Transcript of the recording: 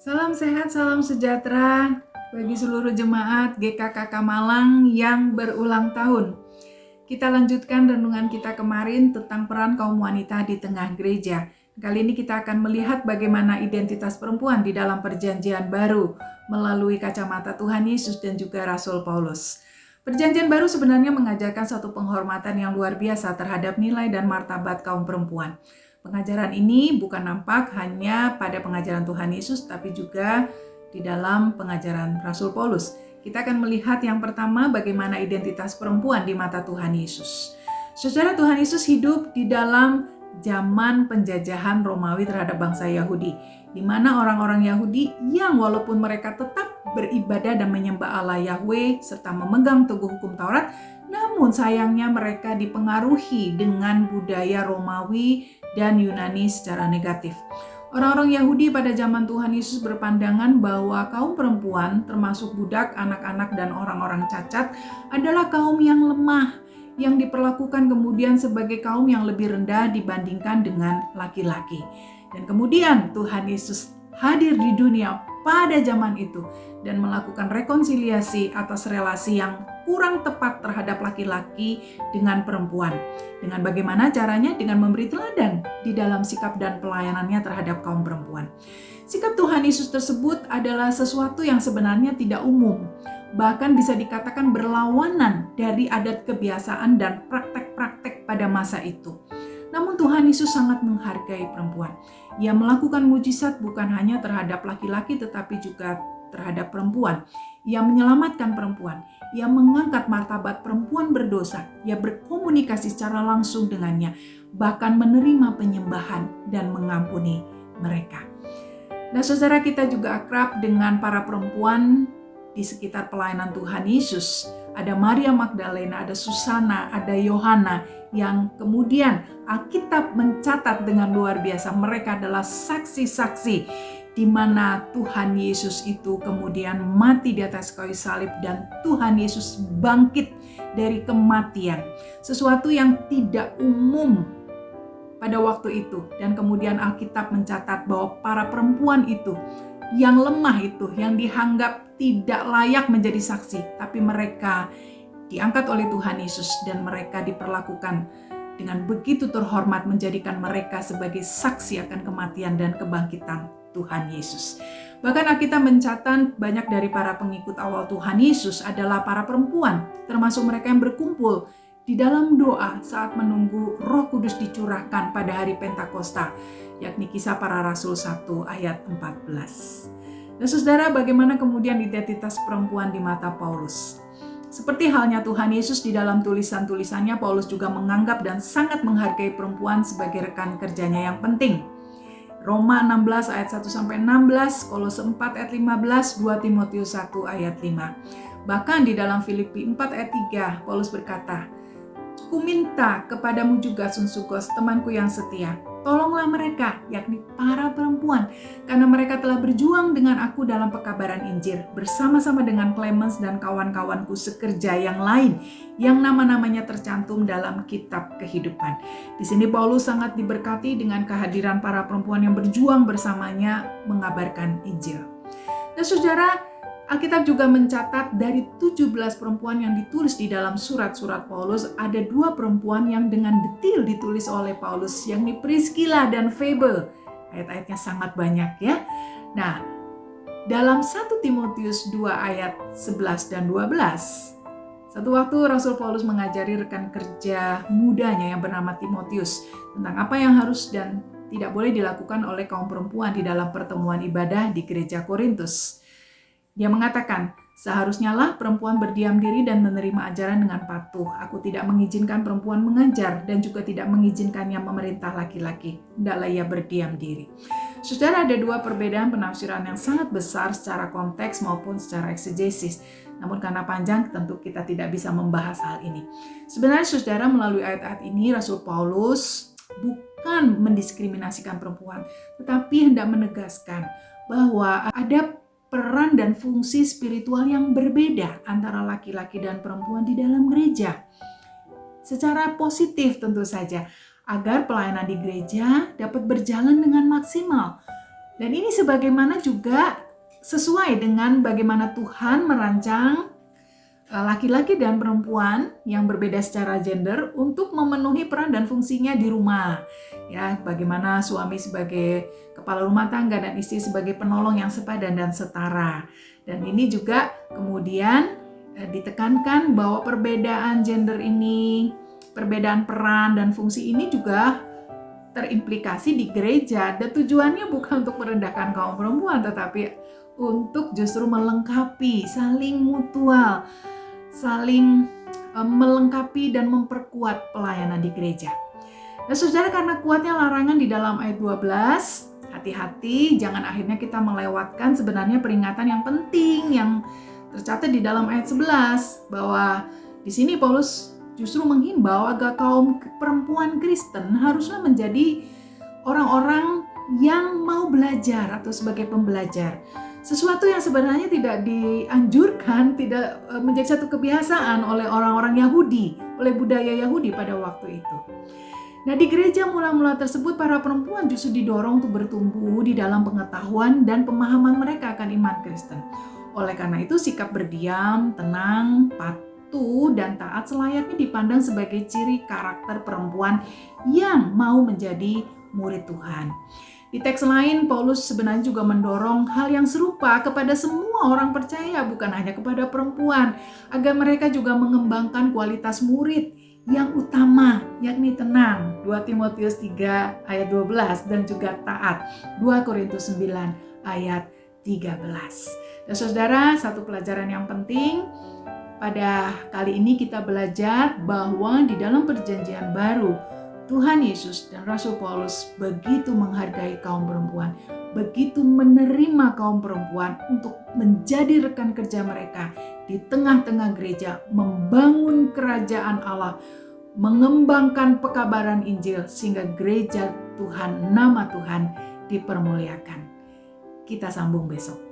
Salam sehat, salam sejahtera bagi seluruh jemaat GKKK Malang yang berulang tahun. Kita lanjutkan renungan kita kemarin tentang peran kaum wanita di tengah gereja. Kali ini kita akan melihat bagaimana identitas perempuan di dalam Perjanjian Baru melalui kacamata Tuhan Yesus dan juga Rasul Paulus. Perjanjian Baru sebenarnya mengajarkan satu penghormatan yang luar biasa terhadap nilai dan martabat kaum perempuan. Pengajaran ini bukan nampak hanya pada pengajaran Tuhan Yesus, tapi juga di dalam pengajaran Rasul Paulus. Kita akan melihat yang pertama bagaimana identitas perempuan di mata Tuhan Yesus. Saudara, Tuhan Yesus hidup di dalam zaman penjajahan Romawi terhadap bangsa Yahudi, di mana orang-orang Yahudi yang walaupun mereka tetap beribadah dan menyembah Allah Yahweh serta memegang teguh hukum Taurat, namun sayangnya mereka dipengaruhi dengan budaya Romawi dan Yunani secara negatif. Orang-orang Yahudi pada zaman Tuhan Yesus berpandangan bahwa kaum perempuan, termasuk budak, anak-anak, dan orang-orang cacat, adalah kaum yang lemah, yang diperlakukan kemudian sebagai kaum yang lebih rendah dibandingkan dengan laki-laki. Dan kemudian Tuhan Yesus hadir di dunia pada zaman itu dan melakukan rekonsiliasi atas relasi yang kurang tepat terhadap laki-laki dengan perempuan. Dengan bagaimana caranya? Dengan memberi teladan di dalam sikap dan pelayanannya terhadap kaum perempuan. Sikap Tuhan Yesus tersebut adalah sesuatu yang sebenarnya tidak umum, bahkan bisa dikatakan berlawanan dari adat kebiasaan dan praktek-praktek pada masa itu. Namun Tuhan Yesus sangat menghargai perempuan. Ia melakukan mujizat bukan hanya terhadap laki-laki tetapi juga terhadap perempuan. Ia menyelamatkan perempuan. Ia mengangkat martabat perempuan berdosa. Ia berkomunikasi secara langsung dengannya, bahkan menerima penyembahan dan mengampuni mereka. Nah, saudara, kita juga akrab dengan para perempuan di sekitar pelayanan Tuhan Yesus. Ada Maria Magdalena, ada Susana, ada Yohana yang kemudian Alkitab mencatat dengan luar biasa. Mereka adalah saksi-saksi di mana Tuhan Yesus itu kemudian mati di atas kayu salib dan Tuhan Yesus bangkit dari kematian. Sesuatu yang tidak umum pada waktu itu. Dan kemudian Alkitab mencatat bahwa para perempuan itu yang lemah itu, yang dianggap tidak layak menjadi saksi, tapi mereka diangkat oleh Tuhan Yesus dan mereka diperlakukan dengan begitu terhormat, menjadikan mereka sebagai saksi akan kematian dan kebangkitan Tuhan Yesus. Bahkan Alkitab mencatat banyak dari para pengikut awal Tuhan Yesus adalah para perempuan, termasuk mereka yang berkumpul di dalam doa saat menunggu Roh Kudus dicurahkan pada hari Pentakosta, yakni Kisah Para Rasul 1 ayat 14. Dan saudara, bagaimana kemudian identitas perempuan di mata Paulus? Seperti halnya Tuhan Yesus di dalam tulisan-tulisannya, Paulus juga menganggap dan sangat menghargai perempuan sebagai rekan kerjanya yang penting. Roma 16 ayat 1-16, Kolose 4 ayat 15, 2 Timotius 1 ayat 5. Bahkan di dalam Filipi 4 ayat 3, Paulus berkata, "Ku minta kepadamu juga Sunsukos, temanku yang setia, tolonglah mereka," yakni para perempuan, "karena mereka telah berjuang dengan aku dalam pekabaran Injil, bersama-sama dengan Clemens dan kawan-kawanku sekerja yang lain, yang nama-namanya tercantum dalam kitab kehidupan." Di sini Paulus sangat diberkati dengan kehadiran para perempuan yang berjuang bersamanya mengabarkan Injil. Nah, saudara, Alkitab juga mencatat dari 17 perempuan yang ditulis di dalam surat-surat Paulus, ada 2 perempuan yang dengan detil ditulis oleh Paulus, yakni Priscilla dan Phoebe. Ayat-ayatnya sangat banyak ya. Nah, dalam 1 Timotius 2 ayat 11 dan 12, satu waktu Rasul Paulus mengajari rekan kerja mudanya yang bernama Timotius tentang apa yang harus dan tidak boleh dilakukan oleh kaum perempuan di dalam pertemuan ibadah di gereja Korintus. Dia mengatakan, "Seharusnya lah perempuan berdiam diri dan menerima ajaran dengan patuh. Aku tidak mengizinkan perempuan mengajar dan juga tidak mengizinkannya memerintah laki-laki. Hendaklah ia berdiam diri." Saudara, ada 2 perbedaan penafsiran yang sangat besar secara konteks maupun secara eksegesis. Namun karena panjang, tentu kita tidak bisa membahas hal ini. Sebenarnya saudara, melalui ayat-ayat ini Rasul Paulus bukan mendiskriminasikan perempuan, tetapi hendak menegaskan bahwa ada peran dan fungsi spiritual yang berbeda antara laki-laki dan perempuan di dalam gereja. Secara positif tentu saja, agar pelayanan di gereja dapat berjalan dengan maksimal. Dan ini sebagaimana juga sesuai dengan bagaimana Tuhan merancang laki-laki dan perempuan yang berbeda secara gender untuk memenuhi peran dan fungsinya di rumah. Ya, bagaimana suami sebagai kepala rumah tangga dan istri sebagai penolong yang sepadan dan setara. Dan ini juga kemudian ditekankan bahwa perbedaan gender ini, perbedaan peran dan fungsi ini juga terimplikasi di gereja, dan tujuannya bukan untuk merendahkan kaum perempuan, tetapi untuk justru melengkapi, saling mutual, saling melengkapi dan memperkuat pelayanan di gereja. Nah, saudara, karena kuatnya larangan di dalam ayat 12, hati-hati jangan akhirnya kita melewatkan sebenarnya peringatan yang penting yang tercatat di dalam ayat 11, bahwa di sini Paulus justru menghimbau agar kaum perempuan Kristen haruslah menjadi orang-orang yang mau belajar atau sebagai pembelajar. Sesuatu yang sebenarnya tidak dianjurkan, tidak menjadi satu kebiasaan oleh orang-orang Yahudi, oleh budaya Yahudi pada waktu itu. Nah, di gereja mula-mula tersebut, para perempuan justru didorong untuk bertumbuh di dalam pengetahuan dan pemahaman mereka akan iman Kristen. Oleh karena itu, sikap berdiam, tenang, patuh, dan taat selayaknya dipandang sebagai ciri karakter perempuan yang mau menjadi murid Tuhan. Di teks lain, Paulus sebenarnya juga mendorong hal yang serupa kepada semua orang percaya, bukan hanya kepada perempuan, agar mereka juga mengembangkan kualitas murid yang utama, yakni tenang, 2 Timotius 3 ayat 12, dan juga taat, 2 Korintus 9 ayat 13. Dan saudara, satu pelajaran yang penting pada kali ini kita belajar bahwa di dalam perjanjian baru, Tuhan Yesus dan Rasul Paulus begitu menghargai kaum perempuan, begitu menerima kaum perempuan untuk menjadi rekan kerja mereka di tengah-tengah gereja, membangun kerajaan Allah, mengembangkan pekabaran Injil sehingga gereja Tuhan, nama Tuhan dipermuliakan. Kita sambung besok.